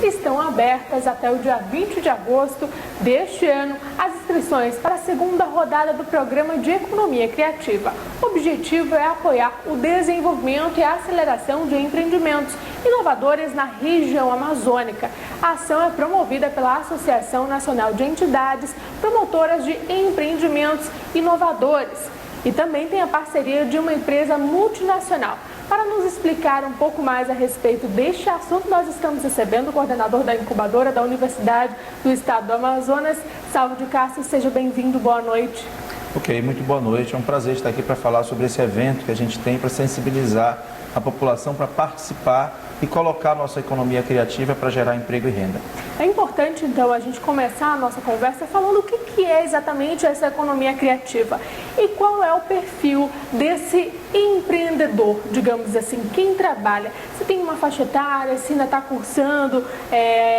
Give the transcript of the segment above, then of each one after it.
estão abertas até o dia 20 de agosto deste ano as inscrições para a segunda rodada do Programa de Economia Criativa. O objetivo é apoiar o desenvolvimento e a aceleração de empreendimentos inovadores na região amazônica. A ação é promovida pela Associação Nacional de Entidades Promotoras de Empreendimentos Inovadores e também tem a parceria de uma empresa multinacional. Para nos explicar um pouco mais a respeito deste assunto, nós estamos recebendo o coordenador da incubadora da Universidade do Estado do Amazonas, Salvo de Castro. Seja bem-vindo, boa noite. Ok, muito boa noite. É um prazer estar aqui para falar sobre esse evento que a gente tem para sensibilizar a população para participar e colocar a nossa economia criativa para gerar emprego e renda. É importante, então, a gente começar a nossa conversa falando o que é exatamente essa economia criativa e qual é o perfil desse empreendedor, digamos assim, quem trabalha. Se tem uma faixa etária, se ainda está cursando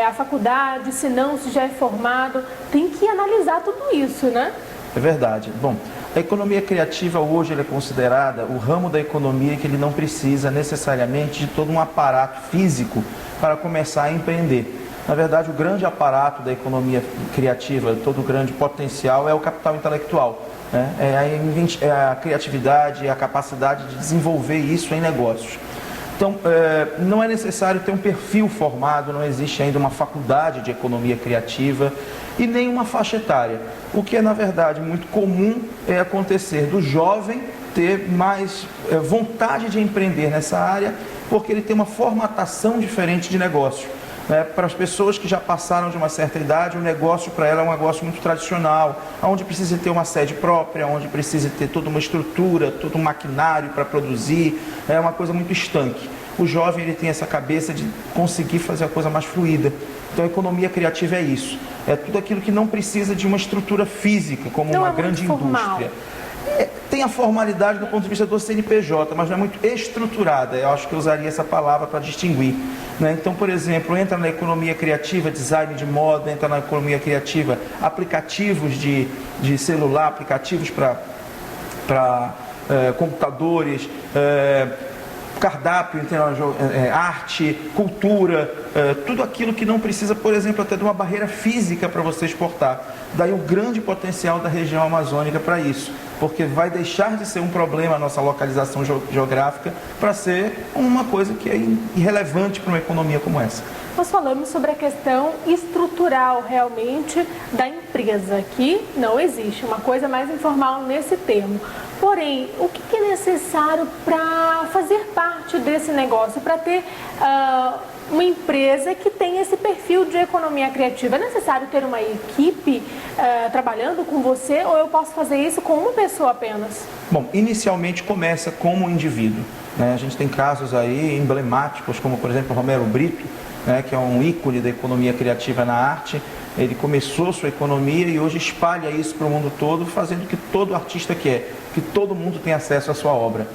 a faculdade, se não, se já é formado, tem que analisar tudo isso, né? É verdade. Bom, a economia criativa hoje é considerada o ramo da economia que ele não precisa necessariamente de todo um aparato físico para começar a empreender. Na verdade, o grande aparato da economia criativa, todo o grande potencial é o capital intelectual, né? É a criatividade, a capacidade de desenvolver isso em negócios. Então, não é necessário ter um perfil formado, não existe ainda uma faculdade de economia criativa e nem uma faixa etária. O que é, na verdade, muito comum é acontecer do jovem ter mais vontade de empreender nessa área, porque ele tem uma formatação diferente de negócio. Para as pessoas que já passaram de uma certa idade, o negócio para ela é um negócio muito tradicional, onde precisa ter uma sede própria, onde precisa ter toda uma estrutura, todo um maquinário para produzir, é uma coisa muito estanque. O jovem ele tem essa cabeça de conseguir fazer a coisa mais fluida. Então a economia criativa é isso, é tudo aquilo que não precisa de uma estrutura física, como uma grande indústria. Tem a formalidade do ponto de vista do CNPJ, mas não é muito estruturada. Eu acho que eu usaria essa palavra para distinguir, né? Então, por exemplo, entra na economia criativa design de moda, entra na economia criativa aplicativos de celular, aplicativos para computadores, cardápio, arte, cultura, tudo aquilo que não precisa, por exemplo, até de uma barreira física para você exportar. Daí o grande potencial da região amazônica para isso, porque vai deixar de ser um problema a nossa localização geográfica para ser uma coisa que é irrelevante para uma economia como essa. Nós falamos sobre a questão estrutural realmente da empresa, que não existe, uma coisa mais informal nesse termo. Porém, o que é necessário para fazer parte desse negócio, para ter uma empresa que tem esse perfil de economia criativa? É necessário ter uma equipe trabalhando com você ou eu posso fazer isso com uma pessoa apenas? Bom, inicialmente começa como um indivíduo, né? A gente tem casos aí emblemáticos, como por exemplo Romero Brito, né, que é um ícone da economia criativa na arte. Ele começou sua economia e hoje espalha isso para o mundo todo, fazendo o que todo artista quer, que todo mundo tenha acesso à sua obra.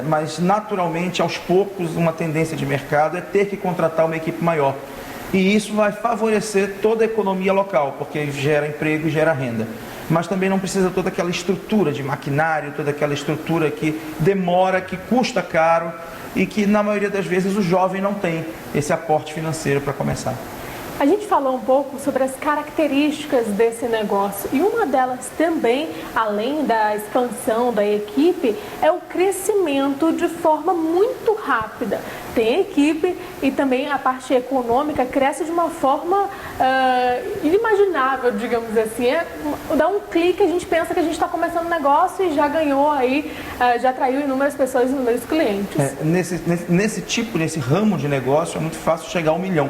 Mas naturalmente, aos poucos, uma tendência de mercado é ter que contratar uma equipe maior. E isso vai favorecer toda a economia local, porque gera emprego e gera renda. Mas também não precisa toda aquela estrutura de maquinário, toda aquela estrutura que demora, que custa caro e que na maioria das vezes o jovem não tem esse aporte financeiro para começar. A gente falou um pouco sobre as características desse negócio e uma delas também, além da expansão da equipe, é o crescimento de forma muito rápida. Tem equipe e também a parte econômica cresce de uma forma inimaginável, digamos assim. Dá um clique, a gente pensa que a gente está começando um negócio e já ganhou aí, já atraiu inúmeras pessoas e inúmeros clientes. Nesse ramo de negócio é muito fácil chegar a 1 milhão.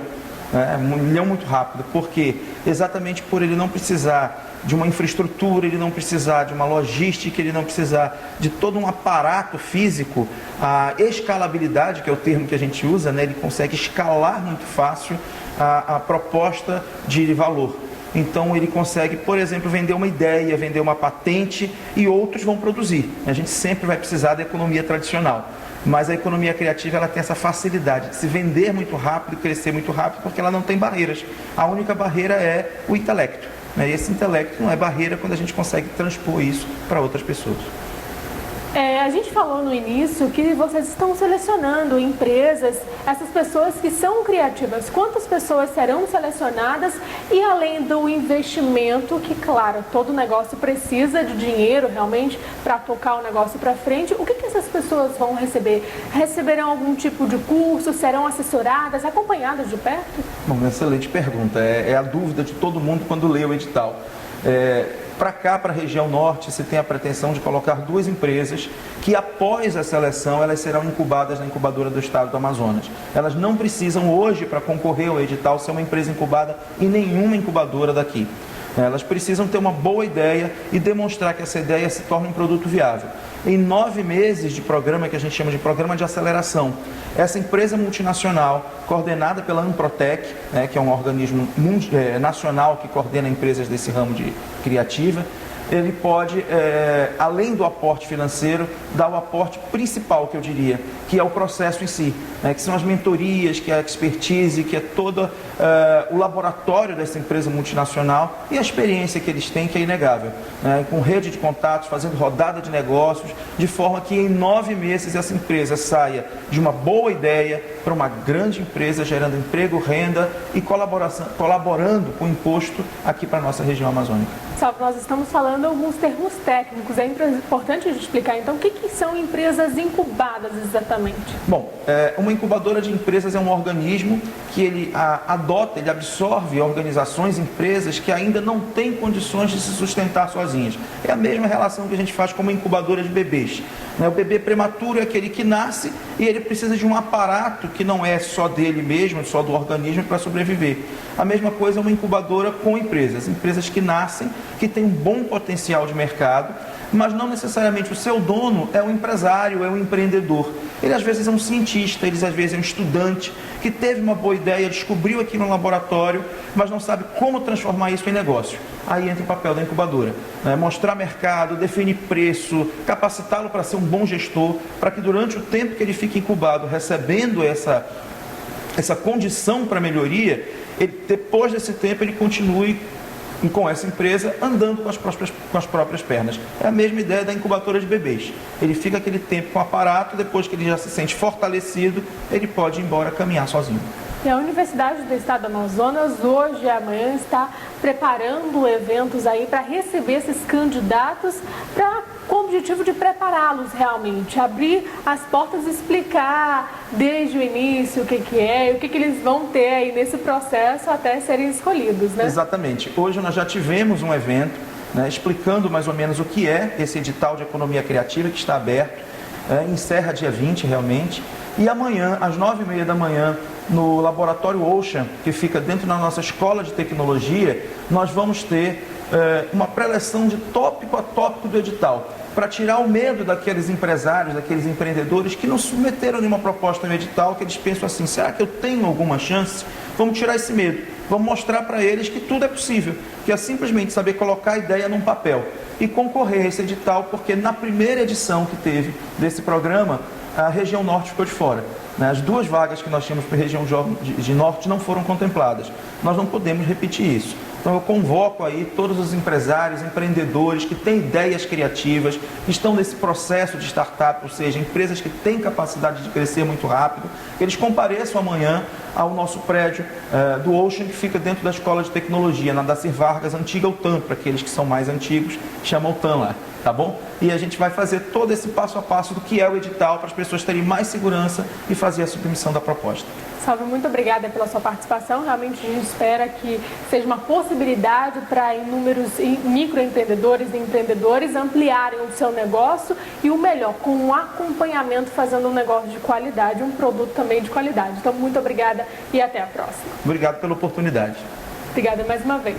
É um milhão muito rápido, porque exatamente por ele não precisar de uma infraestrutura, ele não precisar de uma logística, ele não precisar de todo um aparato físico, a escalabilidade, que é o termo que a gente usa, né? Ele consegue escalar muito fácil a proposta de valor. Então ele consegue, por exemplo, vender uma ideia, vender uma patente e outros vão produzir. A gente sempre vai precisar da economia tradicional. Mas a economia criativa ela tem essa facilidade de se vender muito rápido, crescer muito rápido, porque ela não tem barreiras. A única barreira é o intelecto. Esse intelecto não é barreira quando a gente consegue transpor isso para outras pessoas. A A gente falou no início que vocês estão selecionando empresas, essas pessoas que são criativas. Quantas pessoas serão selecionadas? E além do investimento, que claro, todo negócio precisa de dinheiro realmente para tocar o negócio para frente, o que essas pessoas vão receber? Receberão algum tipo de curso? Serão assessoradas, acompanhadas de perto? Bom, excelente pergunta. É a dúvida de todo mundo quando lê o edital. Para cá, para a região norte, se tem a pretensão de colocar 2 empresas que, após a seleção, elas serão incubadas na incubadora do estado do Amazonas. Elas não precisam hoje, para concorrer ao edital, ser uma empresa incubada em nenhuma incubadora daqui. Elas precisam ter uma boa ideia e demonstrar que essa ideia se torna um produto viável. Em 9 meses de programa, que a gente chama de programa de aceleração, essa empresa multinacional, coordenada pela Amprotec, que é um organismo nacional que coordena empresas desse ramo de criativa, ele pode, além do aporte financeiro, dar o aporte principal, que eu diria, que é o processo em si, que são as mentorias, que é a expertise, que é todo o laboratório dessa empresa multinacional e a experiência que eles têm, que é inegável, com rede de contatos, fazendo rodada de negócios, de forma que em 9 meses essa empresa saia de uma boa ideia para uma grande empresa, gerando emprego, renda e colaborando com o imposto aqui para a nossa região amazônica. Salvo, nós estamos falando alguns termos técnicos, é importante a gente explicar então o que são empresas incubadas exatamente. Bom, uma incubadora de empresas é um organismo que ele adota, ele absorve organizações, empresas que ainda não têm condições de se sustentar sozinhas. É a mesma relação que a gente faz com uma incubadora de bebês. O bebê prematuro é aquele que nasce e ele precisa de um aparato que não é só dele mesmo, só do organismo para sobreviver. A mesma coisa é uma incubadora com empresas que nascem, que têm um bom potencial de mercado, mas não necessariamente o seu dono é um empresário, é um empreendedor. Ele às vezes é um cientista, ele às vezes é um estudante que teve uma boa ideia, descobriu aqui no laboratório, mas não sabe como transformar isso em negócio. Aí entra o papel da incubadora, mostrar mercado, definir preço, capacitá-lo para ser um bom gestor, para que durante o tempo que ele fica incubado, recebendo essa condição para melhoria, depois desse tempo ele continue com essa empresa andando com as próprias pernas. É a mesma ideia da incubadora de bebês. Ele fica aquele tempo com o aparato, depois que ele já se sente fortalecido, ele pode ir embora caminhar sozinho. E a Universidade do Estado do Amazonas, hoje e amanhã, está preparando eventos aí para receber esses candidatos com o objetivo de prepará-los realmente, abrir as portas e explicar desde o início o que é e o que eles vão ter aí nesse processo até serem escolhidos, né? Exatamente. Hoje nós já tivemos um evento, explicando mais ou menos o que é esse edital de economia criativa que está aberto, encerra dia 20 realmente, e amanhã, às 9h30 da manhã, no Laboratório Ocean, que fica dentro da nossa escola de tecnologia, nós vamos ter uma preleção de tópico a tópico do edital, para tirar o medo daqueles empresários, daqueles empreendedores que não submeteram nenhuma proposta no edital, que eles pensam assim, será que eu tenho alguma chance? Vamos tirar esse medo, vamos mostrar para eles que tudo é possível, que é simplesmente saber colocar a ideia num papel e concorrer a esse edital, porque na primeira edição que teve desse programa, a região norte ficou de fora. As 2 vagas que nós tínhamos para a região de norte não foram contempladas. Nós não podemos repetir isso. Então eu convoco aí todos os empresários, empreendedores que têm ideias criativas, que estão nesse processo de startup, ou seja, empresas que têm capacidade de crescer muito rápido, que eles compareçam amanhã ao nosso prédio do Ocean, que fica dentro da Escola de Tecnologia, na Dacir Vargas, antiga UTAM, para aqueles que são mais antigos, chama UTAM lá, tá bom? E a gente vai fazer todo esse passo a passo do que é o edital, para as pessoas terem mais segurança e fazer a submissão da proposta. Salve, muito obrigada pela sua participação. Realmente a gente espera que seja uma possibilidade para inúmeros microempreendedores e empreendedores ampliarem o seu negócio e o melhor, com um acompanhamento, fazendo um negócio de qualidade, um produto também de qualidade. Então, muito obrigada e até a próxima. Obrigado pela oportunidade. Obrigada mais uma vez.